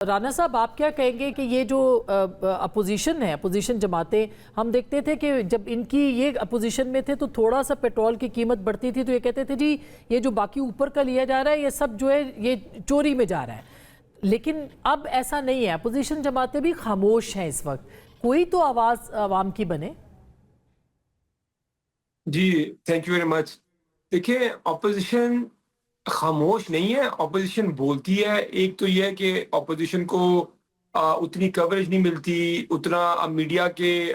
राना साहब, आप क्या कहेंगे कि ये जो अपोजिशन है, अपोजिशन जमातें, हम देखते थे कि जब इनकी ये अपोजिशन में थे तो थोड़ा सा पेट्रोल की कीमत बढ़ती थी तो ये कहते थे जी ये जो बाकी ऊपर का लिया जा रहा है ये सब जो है ये चोरी में जा रहा है। लेकिन अब ऐसा नहीं है, अपोजिशन जमातें भी खामोश हैं इस वक्त। कोई तो आवाज़ आवाम की बने। जी, थैंक यू वेरी मच। देखिए, ऑपोज़िशन खामोश नहीं है, ऑपोज़िशन बोलती है। एक तो ये है कि ऑपोज़िशन को उतनी कवरेज नहीं मिलती, उतना अब मीडिया के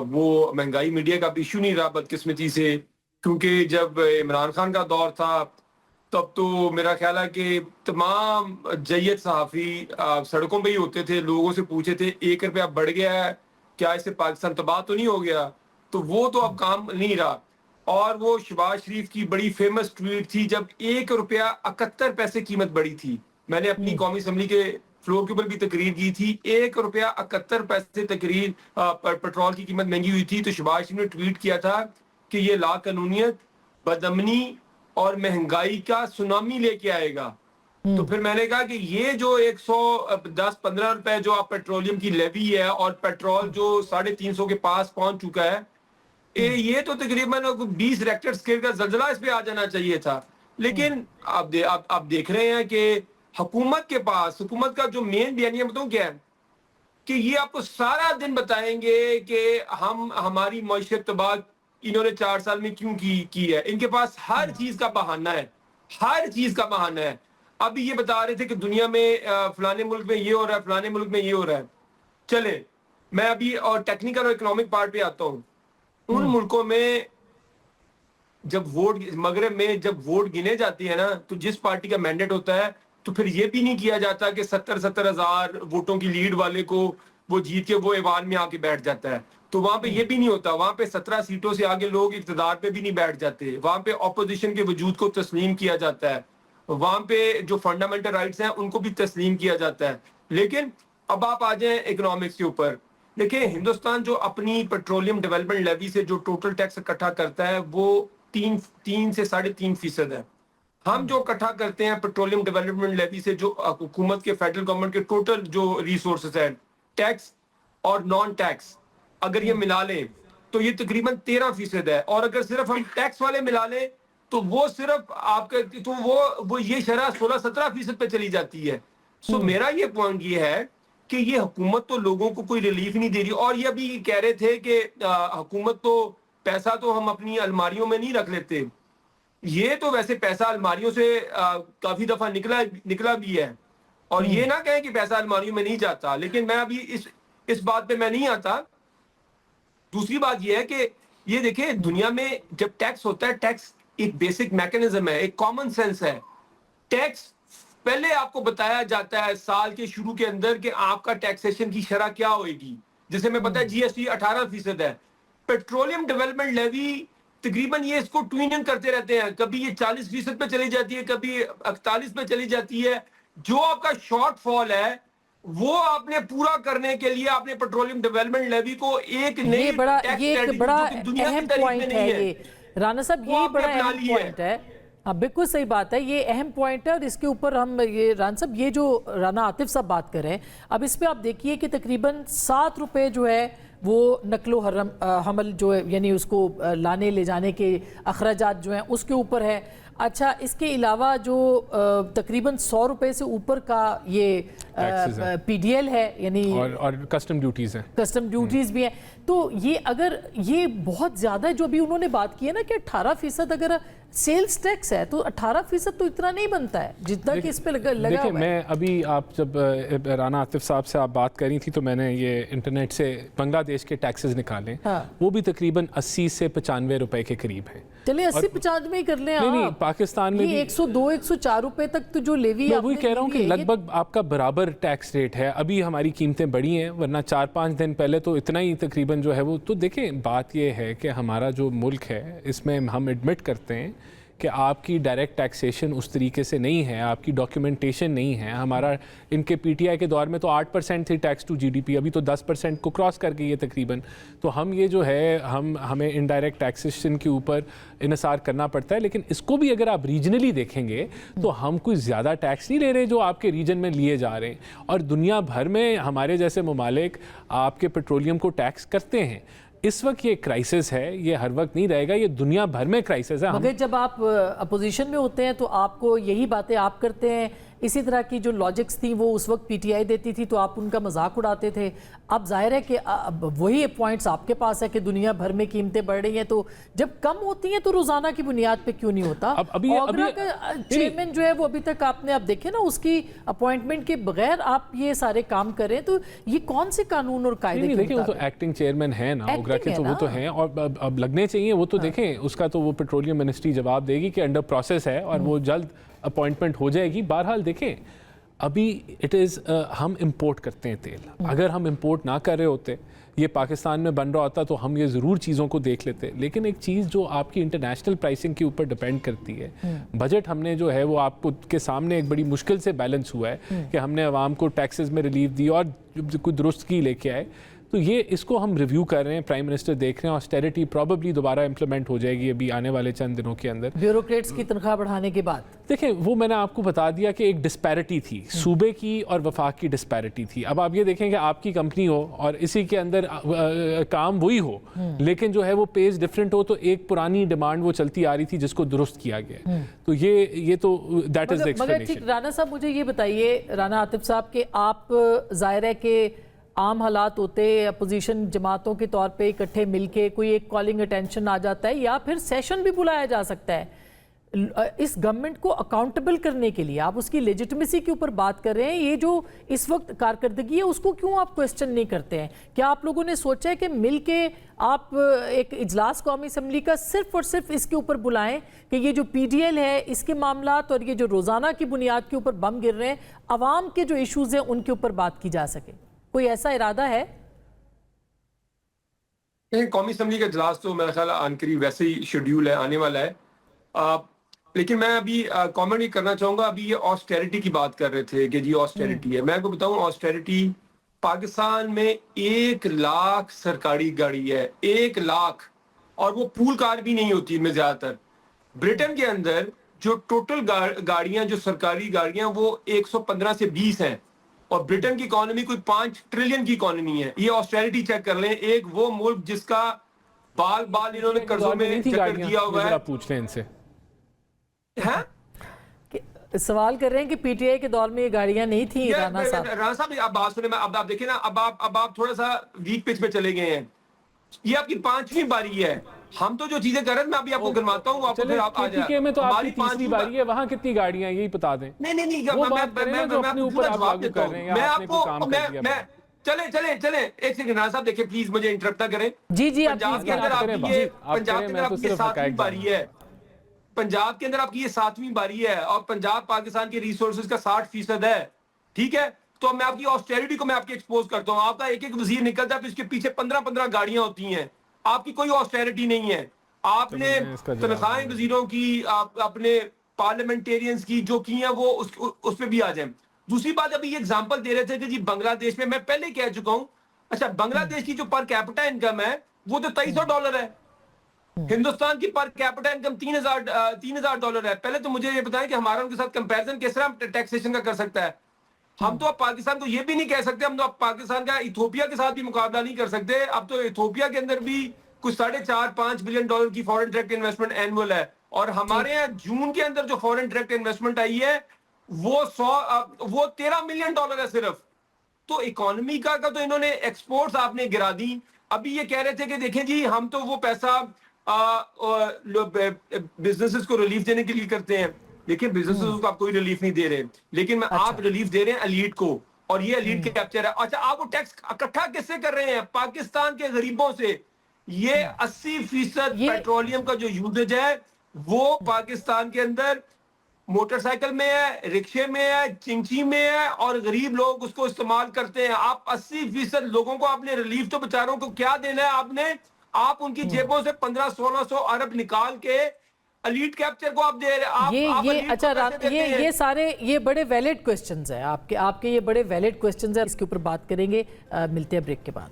वो महँगाई मीडिया का अब इश्यू नहीं रहा बदकिस्मती से, क्योंकि जब इमरान खान का दौर था, तब तो मेरा ख़्याल है कि तमाम जय्यद सहाफ़ी सड़कों पे ही होते थे, लोगों से पूछे थे, ₹1 बढ़ गया है, क्या इससे पाकिस्तान तबाह तो नहीं हो गया? तो वो तो अब काम नहीं रहा। और वो शहबाज शरीफ की बड़ी फेमस ट्वीट थी जब ₹1.71 कीमत बढ़ी थी। मैंने अपनी कौमी असम्बली के फ्लोर के ऊपर भी तकरीर की थी। ₹1.71 तकरीर पेट्रोल की कीमत महंगी हुई थी, तो शहबाज शरीफ ने ट्वीट किया था कि ये लाक़ानूनियत, बदअमनी और महंगाई का सुनामी लेके आएगा। तो फिर मैंने कहा कि ये जो 110-15 रुपए जो आप पेट्रोलियम की लेवी है और पेट्रोल जो 350 के पास पहुंच चुका है, ये तो तकरीबन 20 रेक्टर स्केल का ज़लज़ला इस पे आ जाना चाहिए था। लेकिन आप देख रहे हैं कि हुकूमत के पास, हुकूमत का जो मेन बयानिया बताऊं क्या है कि ये आपको सारा दिन बताएंगे कि हम हमारी मईशत तबाह इन्होंने 4 साल में क्यों की है। इनके पास हर चीज का बहाना है, हर चीज का बहाना है। अभी ये बता रहे थे कि दुनिया में फलाने मुल्क में ये हो रहा है, फलाने मुल्क में ये हो रहा है। चले, मैं अभी और टेक्निकल और इकोनॉमिक पार्ट पे आता हूँ। उन मुल्कों में जब वोट मगरब में जब वोट गिने जाती है ना, तो जिस पार्टी का मैंडेट होता है, तो फिर ये भी नहीं किया जाता कि 70-70 हजार वोटों की लीड वाले को वो जीत के वो ऐवान में आके बैठ जाता है। तो वहां पे ये भी नहीं होता। वहां पे 17 सीटों से आगे लोग इक़्तिदार पे भी नहीं बैठ जाते। वहां पे ऑपोजिशन के वजूद को तस्लीम किया जाता है। वहां पे जो फंडामेंटल राइट्स हैं उनको भी तस्लीम किया जाता है। लेकिन अब आप आ जाए इकोनॉमिक्स के ऊपर। देखिए, हिंदुस्तान जो अपनी पेट्रोलियम डेवलपमेंट लेवी से जो टोटल टैक्स इकट्ठा करता है वो 3 से 3.5% है। हम जो इकट्ठा करते हैं पेट्रोलियम डेवलपमेंट लेवी से, जो हुकूमत के फेडरल गवर्नमेंट के टोटल जो रिसोर्सेज है, टैक्स और नॉन टैक्स, अगर ये मिला लें तो ये तकरीबन 13% है। और अगर सिर्फ हम टैक्स वाले मिला लें तो वो सिर्फ आपके तो वो ये शरह 16-17% पे चली जाती है। सो मेरा ये पॉइंट ये है कि ये हुकूमत तो लोगों को कोई रिलीफ नहीं दे रही। और ये अभी कह रहे थे कि हुकूमत तो पैसा तो हम अपनी अलमारियों में नहीं रख लेते। ये तो वैसे पैसा अलमारियों से काफी दफा निकला भी है। और ये ना कहें कि पैसा अलमारियों में नहीं जाता, लेकिन मैं अभी इस बात पे मैं नहीं आता। दूसरी बात ये है कि ये देखिए, दुनिया में जब टैक्स होता है, टैक्स एक बेसिक मैकेनिज्म है, एक कॉमन सेंस है। टैक्स पहले आपको बताया जाता है साल के शुरू के अंदर कि आपका टैक्सेशन की शरह क्या होगी। जैसे मैं पता है जीएसटी 18% है। पेट्रोलियम डेवलपमेंट लेवी तकरीबन ये इसको ट्यूनिंग करते रहते हैं, कभी ये 40% पे चली जाती है, कभी 41 पे चली जाती है। जो आपका शॉर्टफॉल है वो आपने पूरा करने के लिए आपने पेट्रोलियम डेवलपमेंट लेवी को एक नई ये एक बड़ा अहम पॉइंट है ये राना साहब, यही बड़ा अहम पॉइंट है। हाँ, बिल्कुल सही बात है, ये अहम पॉइंट है। और इसके ऊपर हम ये राना साहब, ये जो राना आतिफ साहब बात कर रहे हैं, अब इस पे आप देखिए कि तकरीबन 7 रुपए जो है वो नकलो हमल जो है, यानी उसको लाने ले जाने के अखराजात जो हैं उसके ऊपर है। अच्छा, इसके अलावा जो तकरीबन 100 रुपए से ऊपर का ये पीडीएल है, यानी और कस्टम ड्यूटीज़ हैं, कस्टम ड्यूटीज़ भी हैं। तो ये अगर ये बहुत ज़्यादा, जो अभी उन्होंने बात की है ना कि 18% अगर सेल्स टैक्स है तो 18% तो इतना नहीं बनता है जितना कि इस पे लगा हुआ है। मैं अभी आप जब राना आतिफ साहब से आप बात करी थी तो मैंने ये इंटरनेट से बांग्लादेश के टैक्सेस निकाले। हाँ। वो भी तकरीबन 80 से 95 रुपए के करीब है। चलिए 80-95 ही कर लें। नहीं, पाकिस्तान में भी 102-104 रुपए तक तो जो लेवी, मैं वही कह रहा हूँ कि लगभग आपका बराबर टैक्स रेट है। अभी हमारी कीमतें बढ़ी हैं, वरना 4-5 दिन पहले तो इतना ही तकरीबन जो है वो। तो देखें, बात ये है कि हमारा जो मुल्क है इसमें हम एडमिट करते हैं कि आपकी डायरेक्ट टैक्सेशन उस तरीके से नहीं है, आपकी डॉक्यूमेंटेशन नहीं है। हमारा इनके पीटीआई के दौर में तो 8% थी टैक्स टू जीडीपी, अभी तो 10% को क्रॉस कर गई है तकरीबन। तो हम ये जो है हमें इनडायरेक्ट टैक्सेशन के ऊपर इन्हिसार करना पड़ता है। लेकिन इसको भी अगर आप रीजनली देखेंगे तो हम कोई ज़्यादा टैक्स नहीं ले रहे जो आपके रीजन में लिए जा रहे हैं। और दुनिया भर में हमारे जैसे ममालिक आपके पेट्रोलियम को टैक्स करते हैं। इस वक्त ये क्राइसिस है, ये हर वक्त नहीं रहेगा, ये दुनिया भर में क्राइसिस है। मगर जब आप अपोजिशन में होते हैं तो आपको यही बातें आप करते हैं, इसी तरह की जो लॉजिक्स थी वो उस वक्त पीटीआई देती थी तो आप उनका मजाक उड़ाते थे। अब जाहिर है कि अब वही पॉइंट्स आपके पास है कि दुनिया भर में कीमतें बढ़ रही हैं, तो जब कम होती हैं तो रोजाना की बुनियाद पे क्यों नहीं होता? अभी चेयरमैन जो है वो अभी तक आपने अब देखे ना, उसकी अपॉइंटमेंट के बगैर आप ये सारे काम कर रहे हैं, तो ये कौन से कानून और कायदे? देखिए वो तो एक्टिंग चेयरमैन है ना, वो तो हैं और अब लगने चाहिए। वो तो देखें उसका तो वो पेट्रोलियम मिनिस्ट्री जवाब देगी कि अंडर प्रोसेस है और वो जल्द अपॉइंटमेंट हो जाएगी। बहरहाल देखें अभी हम इंपोर्ट करते हैं तेल। अगर हम इंपोर्ट ना कर रहे होते, ये पाकिस्तान में बन रहा होता, तो हम ये ज़रूर चीज़ों को देख लेते। लेकिन एक चीज़ जो आपकी इंटरनेशनल प्राइसिंग के ऊपर डिपेंड करती है, बजट हमने जो है वो आपको के सामने एक बड़ी मुश्किल से बैलेंस हुआ है कि हमने आवाम को टैक्सेस में रिलीफ दी और कुछ दुरुस्तगी लेके आए। तो ये इसको हम रिव्यू कर रहे हैं, प्राइम मिनिस्टर देख रहे हैं। ऑस्टेरिटी प्रॉबेबली दोबारा इंप्लीमेंट हो जाएगी अभी आने वाले चंद दिनों के अंदर, ब्यूरोक्रेट्स की तनख्वाह बढ़ाने के बाद। देखें वो मैंने आपको बता दिया कि एक डिस्पैरिटी थी, सूबे की और वफाक की डिस्पैरिटी थी। अब आप ये देखें कि आपकी कंपनी हो और इसी के अंदर काम वही हो, लेकिन जो है वो पेज डिफरेंट हो, तो एक पुरानी डिमांड वो चलती आ रही थी जिसको दुरुस्त किया गया। तो ये तो दैट इज द एक्सप्लेनेशन। ठीक, राना साहब मुझे ये बताइए, राना आतिफ साहब, कि आप जाहिर है कि आम हालात होते अपोजिशन जमातों के तौर पे इकट्ठे मिलके कोई एक कॉलिंग अटेंशन आ जाता है या फिर सेशन भी बुलाया जा सकता है इस गवर्नमेंट को अकाउंटेबल करने के लिए। आप उसकी लेजिटिमेसी के ऊपर बात कर रहे हैं, ये जो इस वक्त कारकर्दगी है उसको क्यों आप क्वेश्चन नहीं करते हैं? क्या आप लोगों ने सोचा है कि मिलके आप एक इजलास कौमी असम्बली का सिर्फ और सिर्फ इसके ऊपर बुलाएं कि ये जो पीडीएल है इसके मामलात और ये जो रोजाना की बुनियाद के ऊपर बम गिर रहे हैं, अवाम के जो इशूज हैं उनके ऊपर बात की जा सके? कोई ऐसा इरादा है? कौमी असम्बली का इजलास तो मेरा ख्याल आनकरीब वैसे ही शेड्यूल है, आने वाला है। लेकिन मैं अभी कमेंट नहीं करना चाहूंगा। अभी ये ऑस्टेरिटी की बात कर रहे थे कि जी ऑस्टेरिटी है। मैं आपको बताऊं, ऑस्टेरिटी पाकिस्तान में 1 लाख सरकारी गाड़ी है, 1 लाख, और वो पूल कार भी नहीं होती इनमें ज्यादातर। ब्रिटेन के अंदर जो टोटल गाड़ियां, जो सरकारी गाड़ियां, वो 115 से 20 हैं, और ब्रिटेन की इकोनॉमी कोई 5 ट्रिलियन की इकोनॉमी है। ये ऑस्टेरिटी चेक कर लें, एक वो मुल्क जिसका बाल बाल इन्होंने कर्जों में चक्कर दिया हुआ है। पूछ लें इनसे। हैं? सवाल कर रहे हैं कि पीटीआई के दौर में ये गाड़ियां नहीं थी। राना साहब आप बात सुने, अब आप देखिए ना, अब आप थोड़ा सा वीक पिच पे चले गए हैं। ये आपकी 5वीं बारी है। हम तो जो चीजें कर रहे हैं मैं अभी आपको गिनवाता हूँ, आपको फिर आप आ जाए। में तो आपकी 3री बारी है, वहां कितनी गाड़ियां यही बता दें। नहीं, मैं आपको चले एक सेकंड राना साहब, देखिए प्लीज मुझे इंटरप्ट ना करें। जी पंजाब के अंदर आपकी 7वीं बारी है। पंजाब के अंदर आपकी ये 7वीं बारी है और पंजाब पाकिस्तान के रिसोर्सेज का 60% है, ठीक है? तो मैं आपकी ऑस्टेरिटी को मैं आपकी एक्सपोज करता हूँ। आपका एक वजीर निकलता है, इसके पीछे 15 गाड़ियां होती हैं। आपकी कोई ऑस्टेरिटी नहीं है। आपने तनख्वाहें वजीरों की, अपने पार्लियामेंटेरियंस की जो की है वो उस पर भी आ जाए। दूसरी बात, अभी ये एग्जांपल दे रहे थे कि जी बांग्लादेश में, मैं पहले कह चुका हूँ, अच्छा बांग्लादेश की जो पर कैपिटा इनकम है वो तो $2300 है। हिंदुस्तान की पर कैपिटा इनकम $3000 है। पहले तो मुझे ये बताएं कि हमारा उनके साथ कंपैरिजन किस तरह टैक्सेशन का कर सकता है। हम तो अब पाकिस्तान को ये भी नहीं कह सकते, हम तो अब पाकिस्तान का इथोपिया के साथ भी मुकाबला नहीं कर सकते। अब तो इथोपिया के अंदर भी कुछ $4.5-5 बिलियन की फॉरेन डायरेक्ट इन्वेस्टमेंट एनुअल है, और हमारे यहाँ जून के अंदर जो फॉरेन डायरेक्ट इन्वेस्टमेंट आई है वो $13 मिलियन है सिर्फ। तो इकोनॉमी का तो इन्होंने एक्सपोर्ट्स आपने गिरा दी। अभी ये कह रहे थे कि देखें जी हम तो वो पैसा बिजनेसेस को रिलीफ देने के लिए करते हैं, लेकिन बिजनेसेस को आप कोई रिलीफ नहीं दे रहे, लेकिन आप रिलीफ दे रहे हैं एलीट को, और ये एलीट के कैप्चर है। अच्छा, आप वो टैक्स इकट्ठा किससे कर रहे हैं? पाकिस्तान के गरीबों से। ये 80% पेट्रोलियम का जो यूजेज है वो पाकिस्तान के अंदर मोटरसाइकिल में है, रिक्शे में है, चिंची में है, और गरीब लोग उसको इस्तेमाल करते हैं। आप 80% लोगों को आपने रिलीफ तो बेचारों को क्या देना है आपने? आप उनकी जेबों से 1500-1600 अरब निकाल के एलीट कैप्चर को आप दे रहे आप ये elite को अच्छा पैसे देते हैं। ये सारे ये बड़े वैलिड क्वेश्चंस हैं आपके ये बड़े वैलिड क्वेश्चंस हैं, इसके ऊपर बात करेंगे। मिलते हैं ब्रेक के बाद।